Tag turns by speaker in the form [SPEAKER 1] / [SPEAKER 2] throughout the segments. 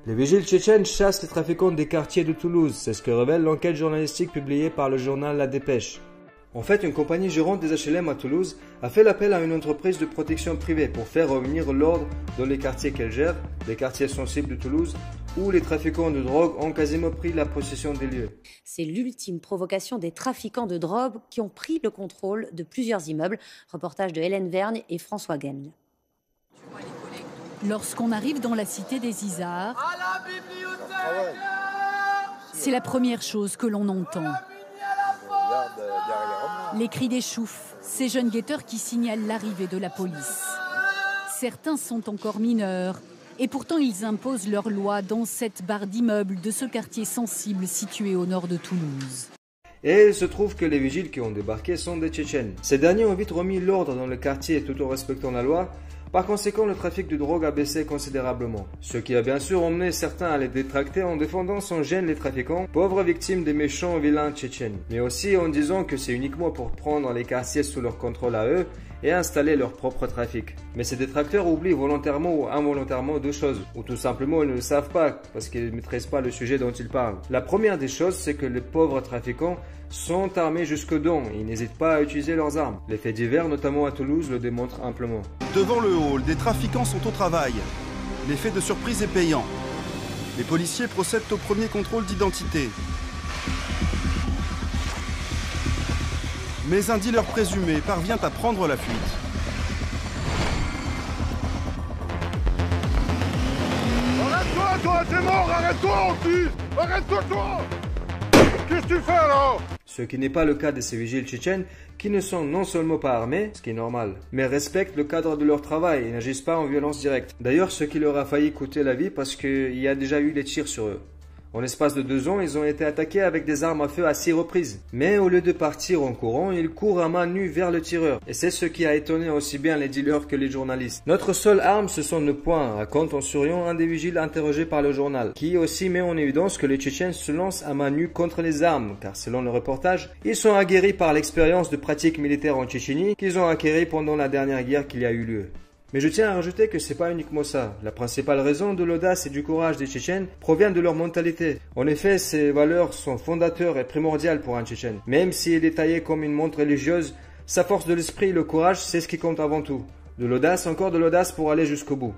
[SPEAKER 1] Les vigiles tchétchènes chassent les trafiquants des quartiers de Toulouse, c'est ce que révèle l'enquête journalistique publiée par le journal La Dépêche. En fait, une compagnie gérante des HLM à Toulouse a fait l'appel à une entreprise de protection privée pour faire revenir l'ordre dans les quartiers qu'elle gère, les quartiers sensibles de Toulouse, où les trafiquants de drogue ont quasiment pris la possession des lieux.
[SPEAKER 2] C'est l'ultime provocation des trafiquants de drogue qui ont pris le contrôle de plusieurs immeubles. Reportage de Hélène Vergne et François Gagne.
[SPEAKER 3] Lorsqu'on arrive dans la cité des Isards, c'est la première chose que l'on entend. Les cris des choufs, ces jeunes guetteurs qui signalent l'arrivée de la police. Certains sont encore mineurs et pourtant ils imposent leur loi dans cette barre d'immeubles de ce quartier sensible situé au nord de Toulouse.
[SPEAKER 1] Et il se trouve que les vigiles qui ont débarqué sont des Tchétchènes. Ces derniers ont vite remis l'ordre dans le quartier tout en respectant la loi. Par conséquent, le trafic de drogue a baissé considérablement. Ce qui a bien sûr emmené certains à les détracter en défendant sans gêne les trafiquants, pauvres victimes des méchants vilains tchétchènes. Mais aussi en disant que c'est uniquement pour prendre les quartiers sous leur contrôle à eux et installer leur propre trafic. Mais ces détracteurs oublient volontairement ou involontairement deux choses, ou tout simplement ils ne le savent pas parce qu'ils ne maîtrisent pas le sujet dont ils parlent. La première des choses, c'est que les pauvres trafiquants sont armés jusqu'aux dents et ils n'hésitent pas à utiliser leurs armes. Les faits divers, notamment à Toulouse, le démontrent amplement.
[SPEAKER 4] Devant le hall, des trafiquants sont au travail. L'effet de surprise est payant. Les policiers procèdent au premier contrôle d'identité. Mais un dealer présumé parvient à prendre la fuite.
[SPEAKER 5] Arrête-toi, toi, t'es mort, arrête-toi, on tue. Arrête-toi, toi. Qu'est-ce que tu fais, là?
[SPEAKER 1] Ce qui n'est pas le cas de ces vigiles tchétchènes qui ne sont non seulement pas armés, ce qui est normal, mais respectent le cadre de leur travail et n'agissent pas en violence directe. D'ailleurs, ce qui leur a failli coûter la vie parce qu'il y a déjà eu des tirs sur eux. En l'espace de 2 ans, ils ont été attaqués avec des armes à feu à 6 reprises. Mais au lieu de partir en courant, ils courent à main nue vers le tireur. Et c'est ce qui a étonné aussi bien les dealers que les journalistes. Notre seule arme, ce sont nos poings, raconte en souriant un des vigiles interrogé par le journal, qui aussi met en évidence que les Tchétchènes se lancent à main nue contre les armes, car selon le reportage, ils sont aguerris par l'expérience de pratiques militaires en Tchétchénie qu'ils ont acquérie pendant la dernière guerre qu'il y a eu lieu. Mais je tiens à rajouter que c'est pas uniquement ça. La principale raison de l'audace et du courage des Tchétchènes provient de leur mentalité. En effet, ces valeurs sont fondateurs et primordiales pour un Tchétchène. Même s'il est taillé comme une montre religieuse, sa force de l'esprit et le courage, c'est ce qui compte avant tout. De l'audace, encore de l'audace pour aller jusqu'au bout.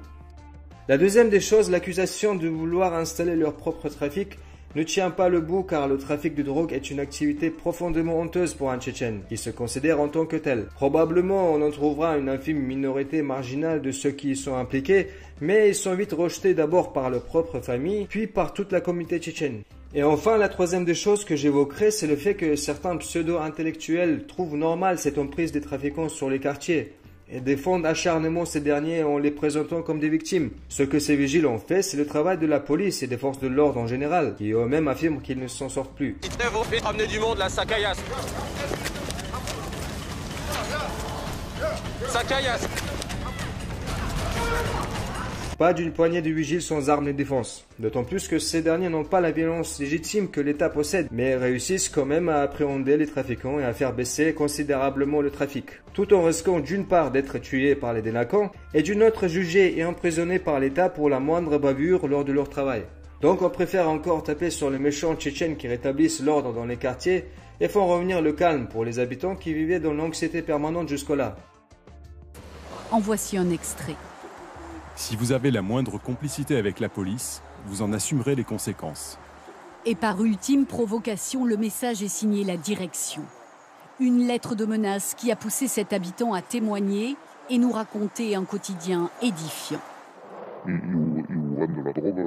[SPEAKER 1] La deuxième des choses, l'accusation de vouloir installer leur propre trafic, ne tient pas le bout car le trafic de drogue est une activité profondément honteuse pour un Tchétchène qui se considère en tant que tel. Probablement on en trouvera une infime minorité marginale de ceux qui y sont impliqués, mais ils sont vite rejetés d'abord par leur propre famille, puis par toute la communauté tchétchène. Et enfin, la troisième des choses que j'évoquerai, c'est le fait que certains pseudo-intellectuels trouvent normal cette emprise des trafiquants sur les quartiers et défendent acharnement ces derniers en les présentant comme des victimes. Ce que ces vigiles ont fait, c'est le travail de la police et des forces de l'ordre en général, qui eux-mêmes affirment qu'ils ne s'en sortent plus.
[SPEAKER 6] Vous faites ramener du monde là, ça caillasse. Ça caillasse.
[SPEAKER 1] Pas d'une poignée de vigiles sans armes ni défense. D'autant plus que ces derniers n'ont pas la violence légitime que l'État possède, mais réussissent quand même à appréhender les trafiquants et à faire baisser considérablement le trafic. Tout en risquant d'une part d'être tués par les délinquants et d'une autre jugés et emprisonnés par l'État pour la moindre bavure lors de leur travail. Donc on préfère encore taper sur les méchants tchétchènes qui rétablissent l'ordre dans les quartiers et font revenir le calme pour les habitants qui vivaient dans l'anxiété permanente jusque-là.
[SPEAKER 3] En voici un extrait.
[SPEAKER 7] Si vous avez la moindre complicité avec la police, vous en assumerez les conséquences.
[SPEAKER 3] Et par ultime provocation, le message est signé la direction. Une lettre de menace qui a poussé cet habitant à témoigner et nous raconter un quotidien édifiant.
[SPEAKER 5] Ils vendent de la drogue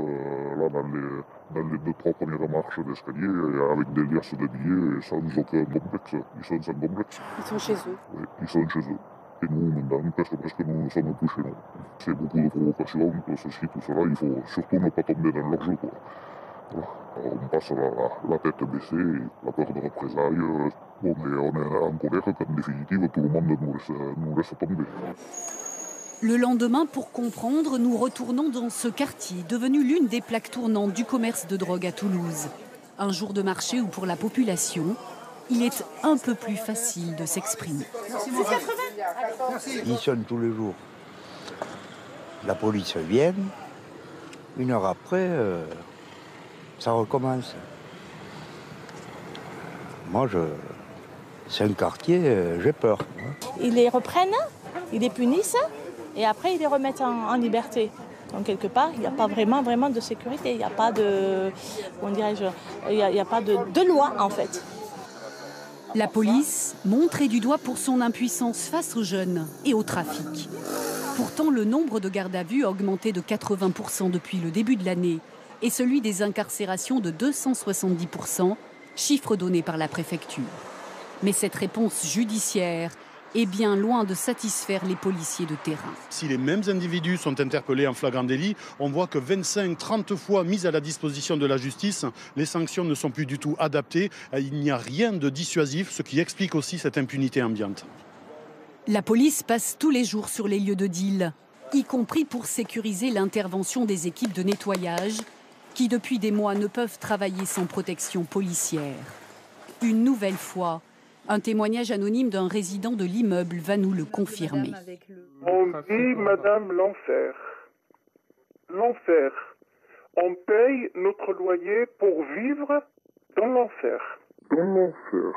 [SPEAKER 5] là, dans les 2-3 premières marches d'escalier avec des liasses de billets sans aucun complexe. Ils sont sans complexe.
[SPEAKER 8] Ils sont chez eux.
[SPEAKER 5] Oui, ils sont chez eux. Et nous, maintenant, presque nous ne sommes plus chez nous. C'est beaucoup de provocations, tout ceci, tout cela. Il faut surtout ne pas tomber dans leur jeu, quoi. Voilà. On passe la tête baissée, la peur de représailles. On est en colère qu'en définitive, tout le monde nous laisse tomber.
[SPEAKER 3] Le lendemain, pour comprendre, nous retournons dans ce quartier, devenu l'une des plaques tournantes du commerce de drogue à Toulouse. Un jour de marché où, pour la population, il est un peu plus facile de s'exprimer.
[SPEAKER 9] Ils sonnent tous les jours. La police vient,
[SPEAKER 8] 1 heure après, ça recommence. Moi, c'est un quartier, j'ai peur.
[SPEAKER 9] Ils les reprennent, ils les punissent et après ils les remettent en liberté. Donc quelque part, il n'y a pas vraiment de sécurité, il n'y a pas de, comment dirais-je, il y a pas de loi en fait.
[SPEAKER 3] La police, montrée du doigt pour son impuissance face aux jeunes et au trafic. Pourtant, le nombre de gardes à vue a augmenté de 80% depuis le début de l'année et celui des incarcérations de 270%, chiffre donné par la préfecture. Mais cette réponse judiciaire est bien loin de satisfaire les policiers de terrain.
[SPEAKER 10] Si les mêmes individus sont interpellés en flagrant délit, on voit que 25-30 fois mises à la disposition de la justice, les sanctions ne sont plus du tout adaptées. Il n'y a rien de dissuasif, ce qui explique aussi cette impunité ambiante.
[SPEAKER 3] La police passe tous les jours sur les lieux de deal, y compris pour sécuriser l'intervention des équipes de nettoyage qui, depuis des mois, ne peuvent travailler sans protection policière. Une nouvelle fois, un témoignage anonyme d'un résident de l'immeuble va nous le confirmer.
[SPEAKER 11] On dit, madame, l'enfer. L'enfer. On paye notre loyer pour vivre dans l'enfer.
[SPEAKER 5] Dans l'enfer.